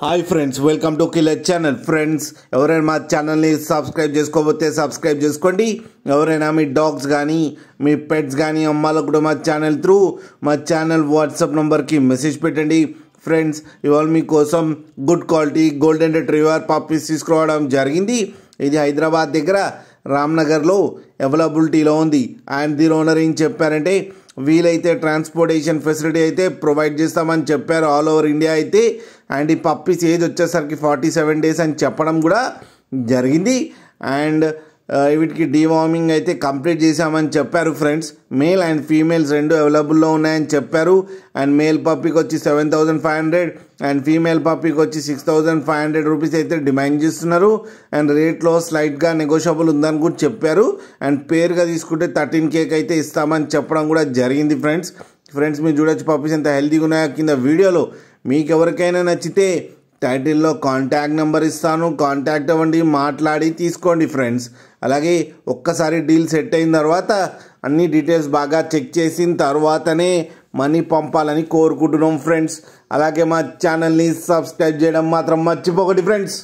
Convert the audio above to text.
Hi friends, welcome to killer channel. Friends, ఎవరైనా మా ఛానల్ని సబ్స్క్రైబ్ చేసుకోకపోతే సబ్స్క్రైబ్ చేసుకోండి. ఎవరైనా మీ డాగ్స్ కానీ మీ పెట్స్ కానీ అమ్మాలకు కూడా మా ఛానల్ వాట్సాప్ నెంబర్కి మెసేజ్ పెట్టండి. ఫ్రెండ్స్, ఇవాళ మీకోసం good quality golden retriever puppies తీసుకురావడం జరిగింది. ఇది హైదరాబాద్ దగ్గర రామ్నగర్లో అవైలబిలిటీలో ఉంది. అండ్ దీని ఓనర్ ఏం చెప్పారంటే, వీలైతే ట్రాన్స్పోర్టేషన్ ఫెసిలిటీ అయితే ప్రొవైడ్ చేస్తామని చెప్పారు ఆల్ ఓవర్ ఇండియా అయితే. అండ్ ఈ పప్పీస్ ఏజ్ వచ్చేసరికి 47 డేస్ అని చెప్పడం కూడా జరిగింది. అండ్ వీటికి డీవార్మింగ్ అయితే కంప్లీట్ చేశామని చెప్పారు. ఫ్రెండ్స్, మేల్ అండ్ ఫీమేల్స్ రెండు అవైలబుల్లో ఉన్నాయని చెప్పారు. అండ్ మేల్ పప్పీకి వచ్చి 7,500 అండ్ ఫీమేల్ పప్పీకి వచ్చి 6,500 రూపీస్ అయితే డిమాండ్ చేస్తున్నారు. అండ్ రేట్లో స్లైట్గా నెగోషియబుల్ ఉందని కూడా చెప్పారు. అండ్ పేరుగా తీసుకుంటే 13K అయితే ఇస్తామని చెప్పడం కూడా జరిగింది. ఫ్రెండ్స్ మీరు చూడొచ్చు పప్పీస్ ఎంత హెల్తీగా ఉన్నాయో కింద వీడియోలో. మీకు ఎవరికైనా నచ్చితే టైటిల్లో కాంటాక్ట్ నెంబర్ ఇస్తాను, కాంటాక్ట్ అవ్వండి, మాట్లాడి తీసుకోండి. ఫ్రెండ్స్, అలాగే ఒక్కసారి డీల్ సెట్ అయిన తర్వాత అన్ని డీటెయిల్స్ బాగా చెక్ చేసిన తర్వాతనే మనీ పంపాలని కోరుకుంటున్నాం. ఫ్రెండ్స్, అలాగే మా ఛానల్ని సబ్స్క్రైబ్ చేయడం మాత్రం మర్చిపోకండి. ఫ్రెండ్స్.